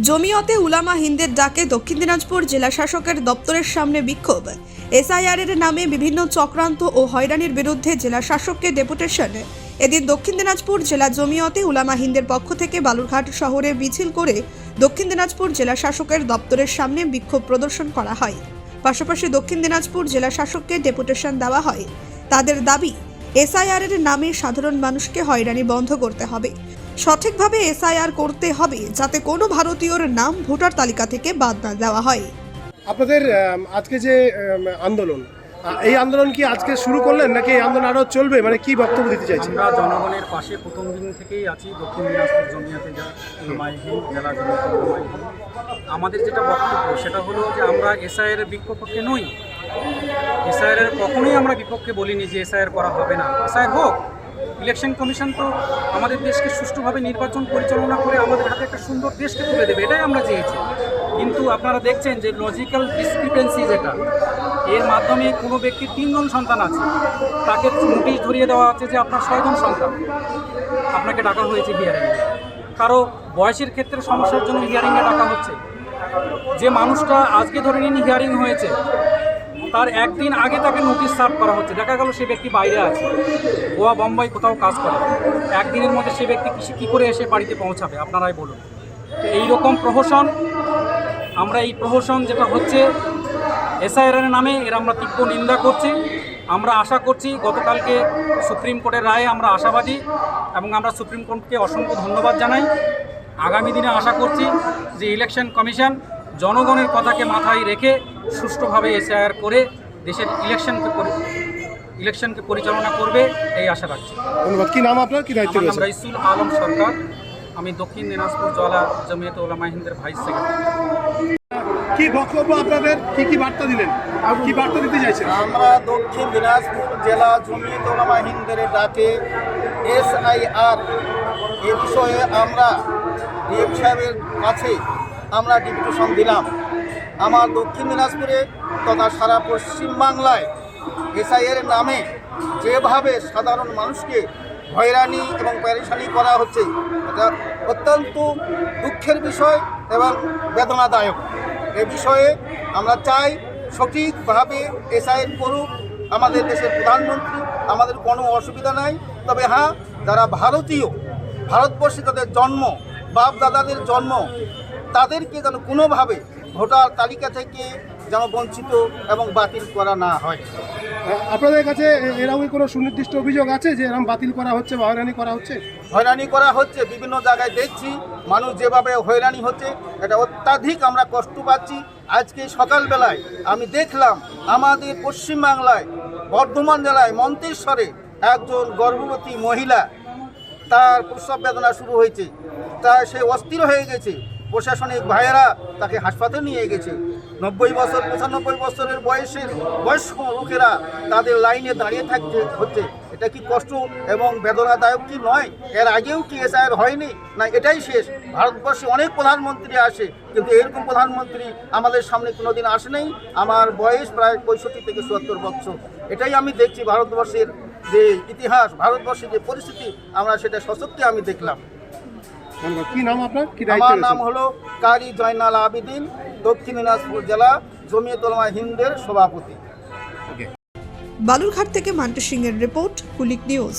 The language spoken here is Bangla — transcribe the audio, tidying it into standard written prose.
জমিয়তে উলামা হিন্দের ডাকে দক্ষিণ দিনাজপুর জেলা শাসকের দপ্তরের সামনে বিক্ষোভ। এসআইআর এর নামে বিভিন্ন চক্রান্ত ও হয়রানির বিরুদ্ধে জেলা শাসককে ডেপুটেশন। এদিন দক্ষিণ দিনাজপুর জেলা জমিয়তে উলামা হিন্দের পক্ষ থেকে বালুরঘাট শহরে মিছিল করে দক্ষিণ দিনাজপুর জেলা শাসকের দপ্তরের সামনে বিক্ষোভ প্রদর্শন করা হয়। পাশাপাশি দক্ষিণ দিনাজপুর জেলা শাসককে ডেপুটেশন দেওয়া হয়। তাদের দাবি, এসআইআর এর নামে সাধারণ মানুষকে হয়রানি বন্ধ করতে হবে। সঠিকভাবে এসআইআর করতে হবে, যাতে কোনো ভারতীয়র নাম ভোটার তালিকা থেকে বাদ না দেওয়া হয়। আপনাদের আজকে যে আন্দোলন, এই আন্দোলন কি আজকে শুরু করলেন নাকি এই আন্দোলন আরও চলবে, মানে কি বক্তব্য দিতে চাইছেন? আমরা জনগণের পাশে প্রথম দিন থেকেই আছি। দক্ষিণ দিনাজপুর জমিয়তে উলামা হিন্দ জেলা জমিয়তে উলামা হিন্দ, আমাদের যেটা বক্তব্য সেটা হলো যে আমরা এসআইআর এর বিপক্ষে নই। এসআইআর এর কখনোই আমরা বিপক্ষে বলিনি যে এসআইআর করা হবে না। এসআইআর হোক। ইলেকশন কমিশন তো আমাদের দেশকে সুষ্ঠুভাবে নির্বাচন পরিচালনা করে আমাদের হাতে একটা সুন্দর দেশকে তুলে দেবে, এটাই আমরা চেয়েছি। কিন্তু আপনারা দেখছেন যে লজিক্যাল ডিসক্রিপেন্সি যেটা, এর মাধ্যমে কোনো ব্যক্তির 3 জন সন্তান আছে, তাকে নোটিশ ধরিয়ে দেওয়া আছে যে আপনার 6 জন সন্তান, আপনাকে ডাকা হয়েছে হিয়ারিংয়ে। কারো বয়সের ক্ষেত্রে সমস্যার জন্য হিয়ারিংয়ে ডাকা হচ্ছে। যে মানুষটা আজকে ধরে নিন হিয়ারিং হয়েছে, তার একদিন আগে তাকে নোটিশ সার্ভ করা হচ্ছে। দেখা গেল সে ব্যক্তি বাইরে আছে, গোয়া বোম্বাই কোথাও কাজ করে, একদিনের মধ্যে সে ব্যক্তি কী করে এসে বাড়িতে পৌঁছাবে? আপনারাই বলুন। এইরকম প্রহসন, আমরা এই প্রহসন যেটা হচ্ছে এসআইআর এর নামে, এর আমরা তীব্র নিন্দা করছি। আমরা আশা করছি, গতকালকে সুপ্রিম কোর্টের রায়ে আমরা আশাবাদী এবং আমরা সুপ্রিম কোর্টকে অসংখ্য ধন্যবাদ জানাই। আগামী দিনে আশা করছি যে ইলেকশন কমিশন জনগণের কথাকে মাথায় রেখে সুষ্ঠুভাবে এসআইআর করে দেশের ইলেকশনকে পরিচালনা করবে, এই আশা রাখছি। ধন্যবাদ। কি নাম আপনার, কি দায়িত্ব? আমার নাম রাইসুল আলম সরকার, আমি দক্ষিণ দিনাজপুর জেলা জমিয়তে উলামা হিন্দের ভাইস সেক্রেটারি। কি বক্তব্য আপনাদের, কি বার্তা দিলেন, কি বার্তা দিতে চাইছেন? আমরা দক্ষিণ দিনাজপুর জেলা জমিয়তে উলামা হিন্দের ডাকে এসআইআর এ বিষয়ে আমরা ডিএম সাহেবের কাছে আমরা ডেপুটেশন দিলাম। আমার দক্ষিণ দিনাজপুরে তথা সারা পশ্চিমবাংলায় এসআইআর নামে যেভাবে সাধারণ মানুষকে হয়রানি এবং পেরেশানি করা হচ্ছে, এটা অত্যন্ত দুঃখের বিষয় এবং বেদনাদায়ক। এ বিষয়ে আমরা চাই সঠিকভাবে এসআইআর করুক আমাদের দেশের প্রধানমন্ত্রী। আমাদের কোনো অসুবিধা নাই, তবে হ্যাঁ, যারা ভারতীয়, ভারতবর্ষে তাদের জন্ম, বাপ দাদাদের জন্ম, তাদেরকে যেন কোনোভাবে ভোটার তালিকা থেকে যেন বঞ্চিত এবং বাতিল করা না হয়। আপনাদের কাছে এরকম কোনো সুনির্দিষ্ট অভিযোগ আছে যে এরকম বাতিল করা হচ্ছে বা হয়রানি করা হচ্ছে? হয়রানি করা হচ্ছে, বিভিন্ন জায়গায় দেখছি মানুষ যেভাবে হয়রানি হচ্ছে, এটা অত্যাধিক আমরা কষ্ট পাচ্ছি। আজকে সকালবেলায় আমি দেখলাম আমাদের পশ্চিমবাংলায় বর্ধমান জেলায় মন্তেশ্বরে একজন গর্ভবতী মহিলা, তার প্রসব বেদনা শুরু হয়েছে, তা সে অস্থির হয়ে গেছে। প্রশাসনিক ভাইয়েরা তাকে হাসপাতালে নিয়ে গেছে। 90 বছর 95 বছরের বয়স্ক লোকেরা তাদের লাইনে দাঁড়িয়ে থাকতে হচ্ছে। এটা কি কষ্ট এবং বেদনাদায়ক কি নয়? এর আগেও কি এসআইআর হয়নি না এটাই শেষ? ভারতবর্ষে অনেক প্রধানমন্ত্রী আসে, কিন্তু এরকম প্রধানমন্ত্রী আমাদের সামনে কোনোদিন আসে নাই। আমার বয়স প্রায় 65 থেকে 70 বছর। এটাই আমি দেখছি ভারতবর্ষের যে ইতিহাস, ভারতবর্ষের যে পরিস্থিতি, আমরা সেটা সশক্তি আমি দেখলাম। কি নাম আপনার, কি দায়িত্ব? আমার নাম হলো কারি জয়নাল আবেদিন, দক্ষিণ দিনাজপুর জেলা জমিয়তে উলামা হিন্দের সভাপতি। বালুরঘাট থেকে মান্টু সিং এর রিপোর্ট, কুলিক নিউজ।